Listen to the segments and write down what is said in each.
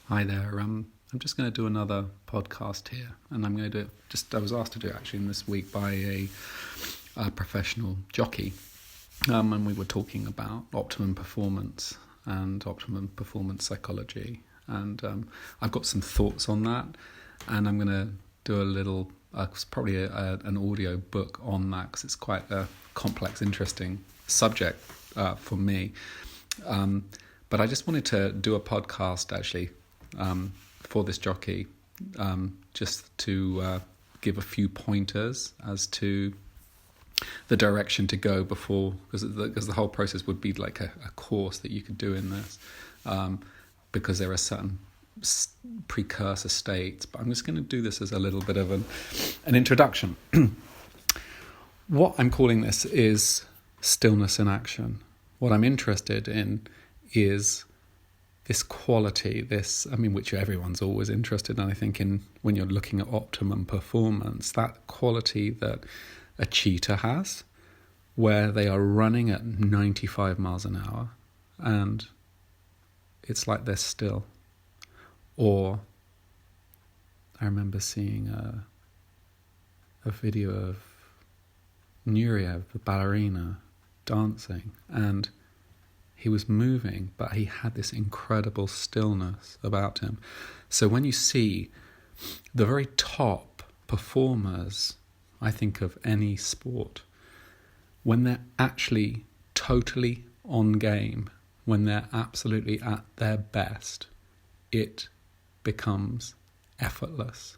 Hi there. I'm just going to do another podcast here, and I'm going to do it. I was asked to do it actually in this week by a professional jockey, and we were talking about optimum performance and optimum performance psychology, and I've got some thoughts on that, and I'm going to do a little, probably an audio book on that because it's quite a complex, interesting subject for me. But I just wanted to do a podcast actually. For this jockey, just to give a few pointers as to the direction to go before, because the whole process would be like a course that you could do in this, because there are certain precursor states. But I'm just going to do this as a little bit of an introduction. What I'm calling this is stillness in action. What I'm interested in is this quality, which everyone's always interested in, I think, when you're looking at optimum performance, that quality that a cheetah has, where they are running at 95 miles an hour, and it's like they're still. Or I remember seeing a video of Nuria, the ballerina, dancing, and he was moving, but he had this incredible stillness about him. So when you see the very top performers, I think, of any sport, when they're actually totally on game, when they're absolutely at their best, it becomes effortless,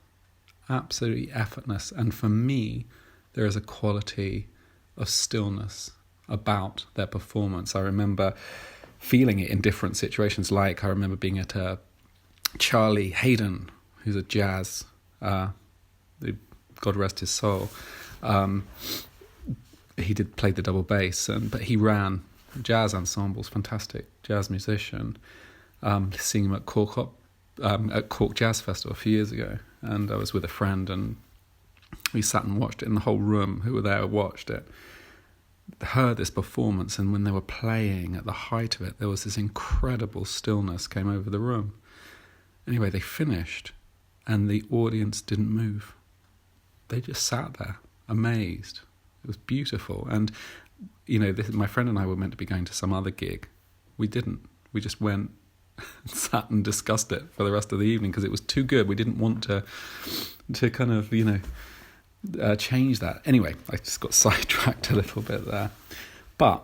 absolutely effortless. And for me, there is a quality of stillness about their performance. I remember feeling it in different situations. Like I remember being at Charlie Hayden, who's a jazz, God rest his soul. He did play the double bass, but he ran jazz ensembles, fantastic jazz musician. Seeing him at Cork Jazz Festival a few years ago, and I was with a friend, and we sat and watched it, and the whole room who were there watched it. Heard this performance, and when they were playing at the height of it, there was this incredible stillness came over the room. Anyway, they finished, and the audience didn't move. They just sat there, amazed. It was beautiful. And, my friend and I were meant to be going to some other gig. We didn't. We just went and sat and discussed it for the rest of the evening because it was too good. We didn't want to kind of, change that. Anyway, I just got sidetracked a little bit there. But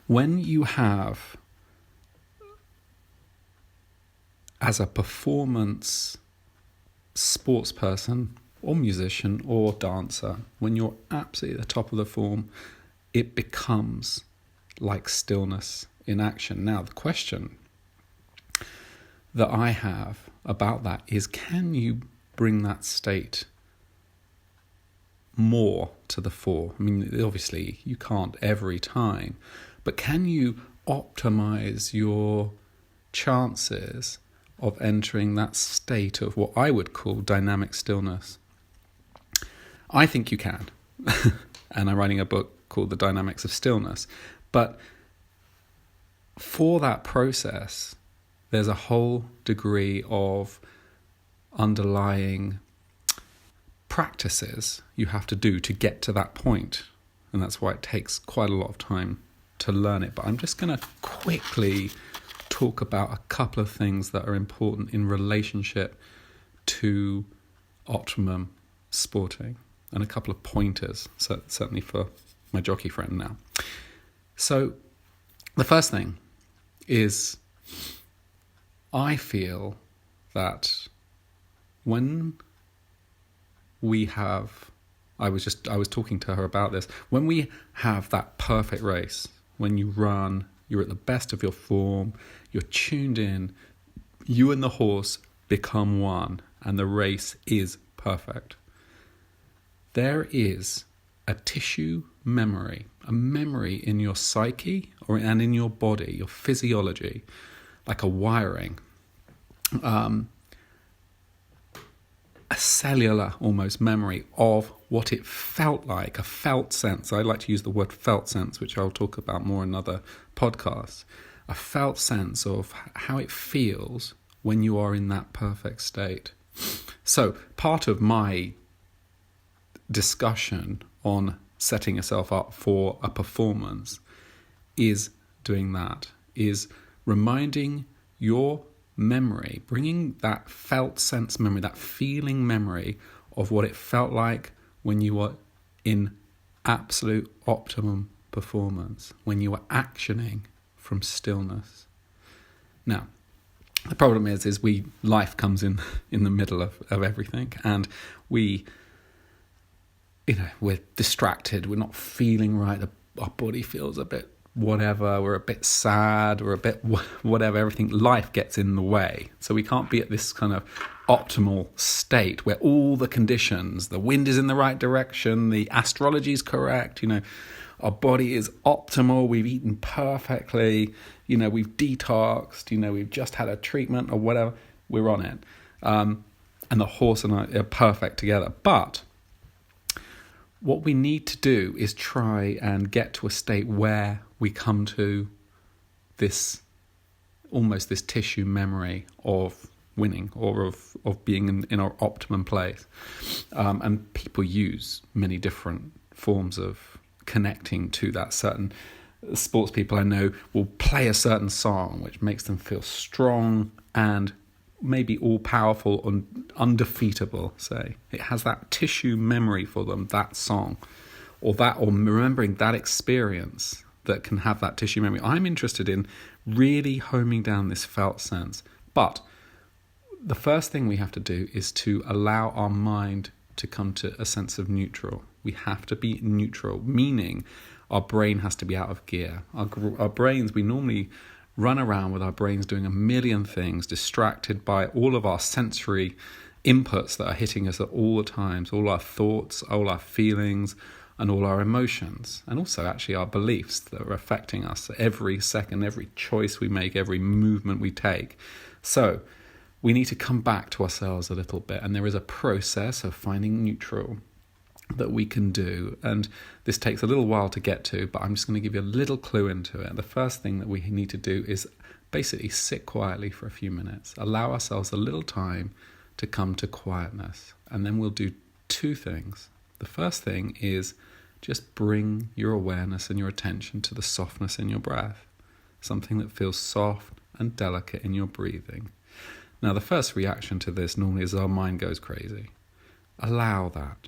when you have, as a performance sports person or musician or dancer, when you're absolutely at the top of the form, it becomes like stillness in action. Now, the question that I have about that is, can you bring that state more to the fore? I mean, obviously you can't every time, but can you optimize your chances of entering that state of what I would call dynamic stillness? I think you can. And I'm writing a book called The Dynamics of Stillness. But for that process, there's a whole degree of underlying practices you have to do to get to that point, and that's why it takes quite a lot of time to learn it. But I'm just going to quickly talk about a couple of things that are important in relationship to optimum sporting, and a couple of pointers, certainly for my jockey friend now. So the first thing is, I feel that when I was talking to her about this, when we have that perfect race, when you run, you're at the best of your form, you're tuned in, you and the horse become one, and the race is perfect. There is a tissue memory, a memory in your psyche and in your body, your physiology, like a wiring, a cellular almost memory of what it felt like, a felt sense. I like to use the word felt sense, which I'll talk about more in other podcasts. A felt sense of how it feels when you are in that perfect state. So part of my discussion on setting yourself up for a performance is doing that, is reminding your memory, bringing that felt sense memory, that feeling memory of what it felt like when you were in absolute optimum performance, when you were actioning from stillness. Now, the problem is life comes in the middle of everything, and we're distracted, we're not feeling right, our body feels a bit whatever, we're a bit sad, we're a bit whatever, life gets in the way. So we can't be at this kind of optimal state where all the conditions, the wind is in the right direction, the astrology is correct, our body is optimal, we've eaten perfectly, we've detoxed, we've just had a treatment or whatever, we're on it. And the horse and I are perfect together. But what we need to do is try and get to a state where we come to this tissue memory of winning or of being in our optimum place. And people use many different forms of connecting to that. Certain sports people I know will play a certain song which makes them feel strong and maybe all powerful and undefeatable, say. It has that tissue memory for them, that song, or remembering that experience that can have that tissue memory. I'm interested in really homing down this felt sense. But the first thing we have to do is to allow our mind to come to a sense of neutral. We have to be neutral, meaning our brain has to be out of gear. Our brains, we normally run around with our brains doing a million things, distracted by all of our sensory inputs that are hitting us at all the times, all our thoughts, all our feelings, and all our emotions, and also actually our beliefs that are affecting us every second, every choice we make, every movement we take. So we need to come back to ourselves a little bit, and there is a process of finding neutral that we can do, and this takes a little while to get to, but I'm just going to give you a little clue into it. The first thing that we need to do is basically sit quietly for a few minutes, allow ourselves a little time to come to quietness, and then we'll do two things. The first thing is just bring your awareness and your attention to the softness in your breath, something that feels soft and delicate in your breathing. Now, the first reaction to this normally is our mind goes crazy. Allow that.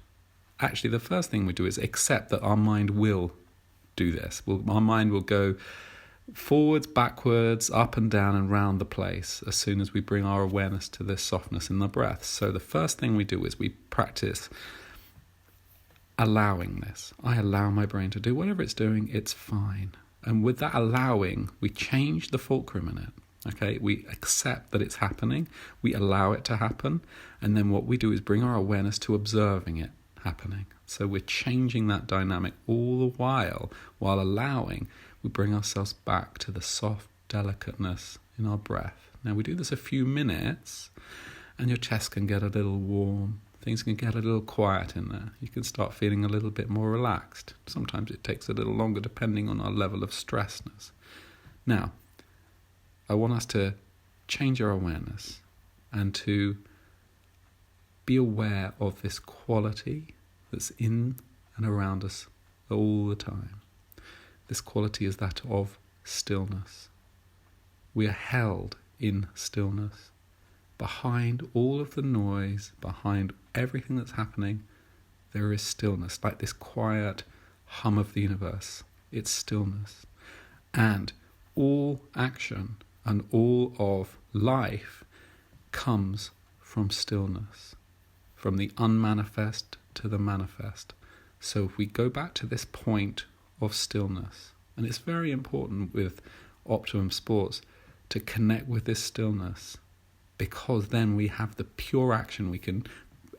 Actually, the first thing we do is accept that our mind will do this. Our mind will go forwards, backwards, up and down and round the place as soon as we bring our awareness to this softness in the breath. So the first thing we do is we practice allowing this. I allow my brain to do whatever it's doing, it's fine. And with that allowing, we change the fulcrum in it. Okay, we accept that it's happening, we allow it to happen, and then what we do is bring our awareness to observing it happening. So we're changing that dynamic all the while allowing, we bring ourselves back to the soft delicateness in our breath. Now we do this a few minutes and your chest can get a little warm, things can get a little quiet in there. You can start feeling a little bit more relaxed. Sometimes it takes a little longer depending on our level of stressness. Now, I want us to change our awareness and to be aware of this quality that's in and around us all the time. This quality is that of stillness. We are held in stillness. Behind all of the noise, behind everything that's happening, there is stillness, like this quiet hum of the universe. It's stillness. And all action and all of life comes from stillness, from the unmanifest to the manifest. So if we go back to this point of stillness, and it's very important with Optimum Sports to connect with this stillness, because then we have the pure action. We can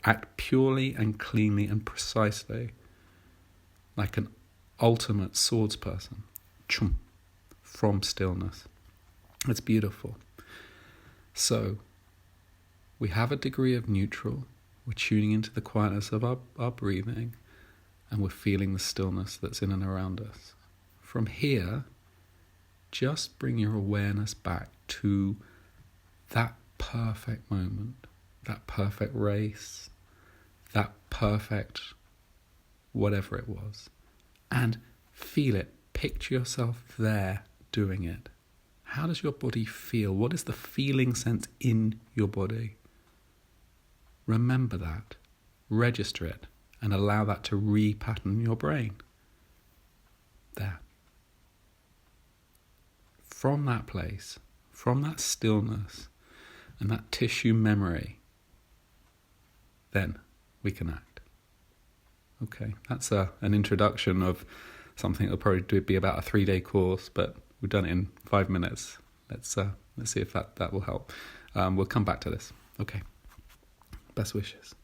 act purely and cleanly and precisely like an ultimate swords person, from stillness. It's beautiful. So we have a degree of neutral. We're tuning into the quietness of our breathing, and we're feeling the stillness that's in and around us. From here, just bring your awareness back to that perfect moment, that perfect race, that perfect whatever it was, and feel it. Picture yourself there doing it. How does your body feel? What is the feeling sense in your body? Remember that, register it, and allow that to repattern your brain. There. From that place, from that stillness and that tissue memory, then we can act. Okay, that's an introduction of something that'll probably be about a 3-day course, but we've done it in 5 minutes. Let's see if that will help. We'll come back to this. Okay. Best wishes.